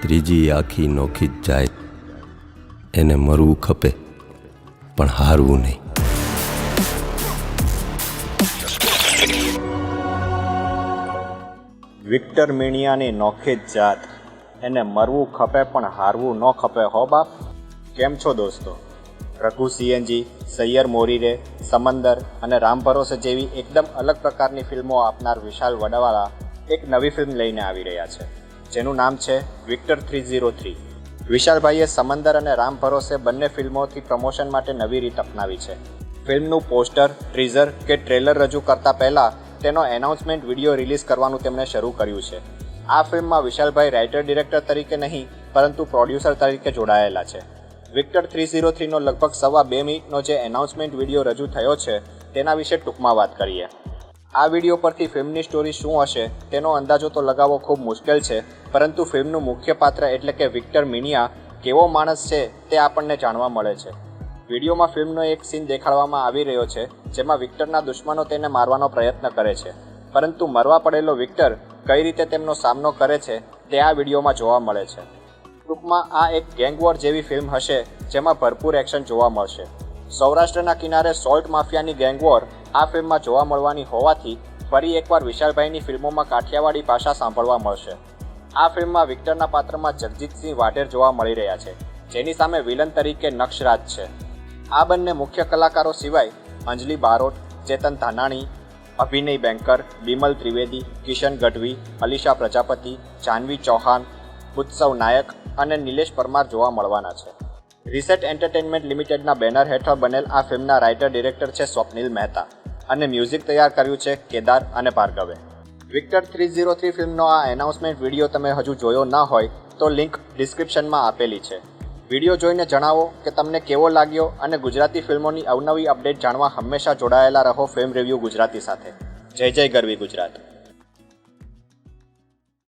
ત્રીજી આખી નોખી જ જાય. એને મરવું ખપે પણ હારવું નહીં. વિક્ટર મીણિયાની નોખી જ જાત. એને મરવું ખપે પણ હારવું ન ખપે હો બાપ. કેમ છો દોસ્તો? રઘુ સીએનજી, સૈયર મોરીરે, સમંદર અને રામ ભરોસે જેવી એકદમ અલગ પ્રકારની ફિલ્મો આપનાર વિશાલ વડાવાલા એક નવી ફિલ્મ લઈને આવી રહ્યા છે, જેનું નામ છે વિક્ટર 303. વિશાલભાઈએ સમંદર અને રામ ભરોસે બંને ફિલ્મોથી પ્રમોશન માટે નવી રીત અપનાવી છે. ફિલ્મનું પોસ્ટર, ટ્રીઝર કે ટ્રેલર રજૂ કરતા પહેલાં તેનો એનાઉન્સમેન્ટ વિડીયો રિલીઝ કરવાનું તેમણે શરૂ કર્યું છે. આ ફિલ્મમાં વિશાલભાઈ રાઇટર ડિરેક્ટર તરીકે નહીં પરંતુ પ્રોડ્યુસર તરીકે જોડાયેલા છે. વિક્ટર 303નો લગભગ 2.5 મિનિટનો જે એનાઉન્સમેન્ટ વિડીયો રજૂ થયો છે તેના વિશે ટૂંકમાં વાત કરીએ. આ વિડીયો પરથી ફિલ્મની સ્ટોરી શું હશે તેનો અંદાજો તો લગાવવો ખૂબ મુશ્કેલ છે, પરંતુ ફિલ્મનું મુખ્ય પાત્ર એટલે કે વિક્ટર મીણિયા કેવો માણસ છે તે આપણને જાણવા મળે છે. વિડીયોમાં ફિલ્મનો એક સીન દેખાડવામાં આવી રહ્યો છે જેમાં વિક્ટરના દુશ્મનો તેને મારવાનો પ્રયત્ન કરે છે, પરંતુ મરવા પડેલો વિક્ટર કઈ રીતે તેમનો સામનો કરે છે તે આ વિડીયોમાં જોવા મળે છે. ટૂંકમાં આ એક ગેંગવોર જેવી ફિલ્મ હશે જેમાં ભરપૂર એક્શન જોવા મળશે. સૌરાષ્ટ્રના કિનારે સોલ્ટ માફિયાની ગેંગવોર આ ફિલ્મમાં જોવા મળવાની હોવાથી ફરી એકવાર વિશાલભાઈની ફિલ્મોમાં કાઠિયાવાડી ભાષા સાંભળવા મળશે. આ ફિલ્મમાં વિક્ટરના પાત્રમાં જગજીતસિંહ વાઢેર જોવા મળી રહ્યા છે, જેની સામે વિલન તરીકે નક્ષરાજ છે. આ બંને મુખ્ય કલાકારો સિવાય અંજલિ બારોટ, ચેતન ધાનાણી, અભિનય બેંકર, બિમલ ત્રિવેદી, કિશન ગઢવી, અલીશા પ્રજાપતિ, જાનવી ચૌહાણ, ઉત્સવ નાયક અને નિલેશ પરમાર જોવા મળવાના છે. રીસેટ એન્ટરટેનમેન્ટ લિમિટેડના બેનર હેઠળ બનેલ આ ફિલ્મના રાઇટર ડિરેક્ટર છે સ્વપ્નિલ મહેતા અને મ્યુઝિક તૈયાર કર્યું છે કેદાર અને ભાર્ગવે. વિક્ટર 303 ફિલ્મનો આ એનાઉન્સમેન્ટ વિડીયો તમે હજુ જોયો ન હોય તો લિંક ડિસ્ક્રિપ્શનમાં આપેલી છે. વિડીયો જોઈને જણાવો કે તમને કેવો લાગ્યો અને ગુજરાતી ફિલ્મોની અવનવી અપડેટ જાણવા હંમેશા જોડાયેલા રહો ફિલ્મ રિવ્યૂ ગુજરાતી સાથે. જય જય ગરવી ગુજરાત.